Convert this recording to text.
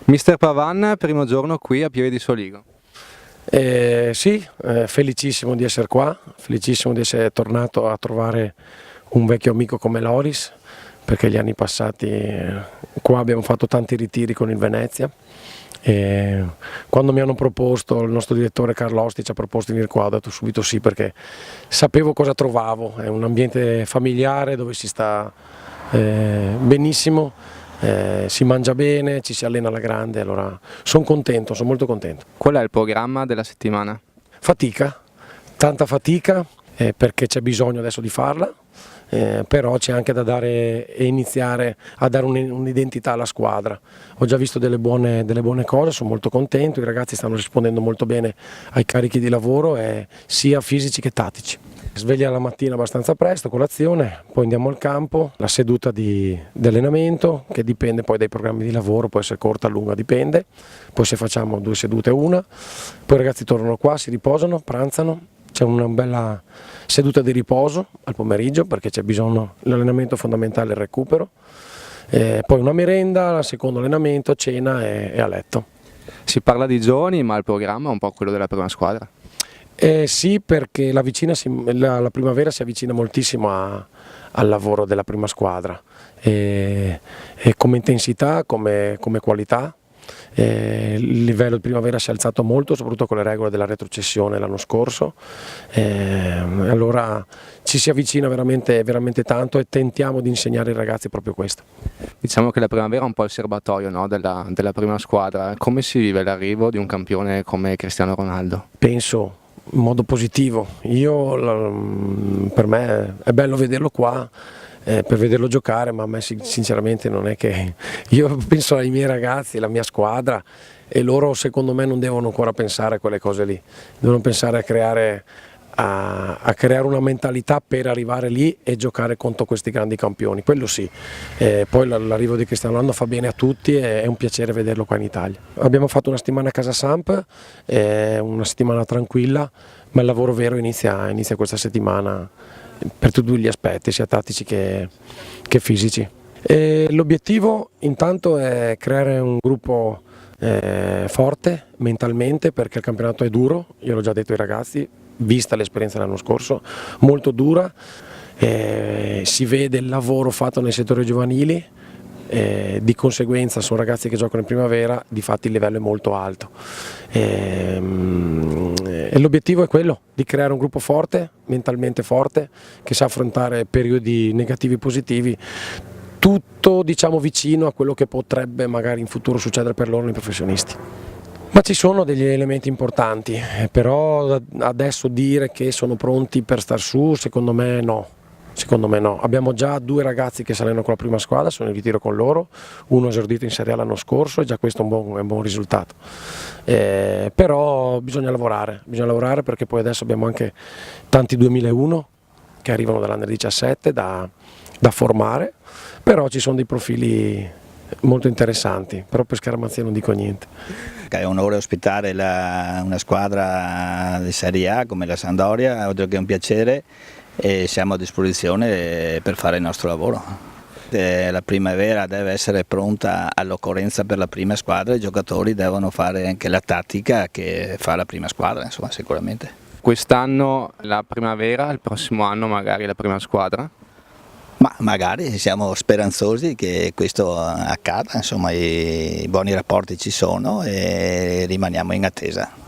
Mister Pavan, primo giorno qui a Pieve di Soligo. Sì, felicissimo di essere qua, felicissimo di essere tornato a trovare un vecchio amico come Loris, perché gli anni passati qua abbiamo fatto tanti ritiri con il Venezia. E quando mi hanno proposto, il nostro direttore Carlo Osti ci ha proposto di venire qua, ho detto subito sì, perché sapevo cosa trovavo. È un ambiente familiare dove si sta benissimo, si mangia bene, ci si allena alla grande, allora sono contento, sono molto contento. Qual è il programma della settimana? Fatica, tanta fatica, perché c'è bisogno adesso di farla. Però c'è anche da dare e iniziare a dare un'identità alla squadra. Ho già visto delle buone cose, sono molto contento, i ragazzi stanno rispondendo molto bene ai carichi di lavoro, sia fisici che tattici. Sveglia la mattina abbastanza presto, colazione, poi andiamo al campo, la seduta di allenamento che dipende poi dai programmi di lavoro, può essere corta, lunga, dipende, poi se facciamo 2 sedute una, poi i ragazzi tornano qua, si riposano, pranzano. C'è una bella seduta di riposo al pomeriggio perché c'è bisogno, l'allenamento fondamentale è il recupero, poi una merenda, secondo allenamento, cena e a letto. Si parla di giovani, ma il programma è un po' quello della prima squadra? Sì, perché la primavera si avvicina moltissimo al lavoro della prima squadra, e come intensità, come qualità. Il livello di primavera si è alzato molto, soprattutto con le regole della retrocessione l'anno scorso, allora ci si avvicina veramente, veramente tanto e tentiamo di insegnare ai ragazzi proprio questo. Diciamo che la primavera è un po' il serbatoio, no, della prima squadra. Come si vive l'arrivo di un campione come Cristiano Ronaldo? Penso in modo positivo, per me è bello vederlo qua, per vederlo giocare, ma a me sinceramente non è che, io penso ai miei ragazzi, alla mia squadra, e loro secondo me non devono ancora pensare a quelle cose lì, devono pensare a creare una mentalità per arrivare lì e giocare contro questi grandi campioni, quello sì. Poi l'arrivo di Cristiano Ronaldo fa bene a tutti e è un piacere vederlo qua in Italia. Abbiamo fatto una settimana a Casa Samp, una settimana tranquilla, ma il lavoro vero inizia questa settimana per tutti gli aspetti, sia tattici che fisici. L'obiettivo intanto è creare un gruppo forte mentalmente, perché il campionato è duro, io l'ho già detto ai ragazzi, vista l'esperienza dell'anno scorso, molto dura, si vede il lavoro fatto nei settori giovanili, di conseguenza sono ragazzi che giocano in primavera, difatti il livello è molto alto. E l'obiettivo è quello di creare un gruppo forte, mentalmente forte, che sa affrontare periodi negativi e positivi, tutto diciamo vicino a quello che potrebbe magari in futuro succedere per loro nei professionisti. Ma ci sono degli elementi importanti, però adesso dire che sono pronti per star su, secondo me no. Secondo me no, abbiamo già 2 ragazzi che salgono con la prima squadra, sono in ritiro con loro, uno esordito in Serie A l'anno scorso e già questo è un buon risultato. Però bisogna lavorare perché poi adesso abbiamo anche tanti 2001 che arrivano dall'Under 17 da formare, però ci sono dei profili molto interessanti, però per scaramazia non dico niente. È un onore ospitare una squadra di Serie A come la Sampdoria, oltre che un piacere, e siamo a disposizione per fare il nostro lavoro. La primavera deve essere pronta all'occorrenza per la prima squadra, i giocatori devono fare anche la tattica che fa la prima squadra, insomma, sicuramente. Quest'anno la primavera, il prossimo anno magari la prima squadra? Ma magari siamo speranzosi che questo accada, insomma i buoni rapporti ci sono e rimaniamo in attesa.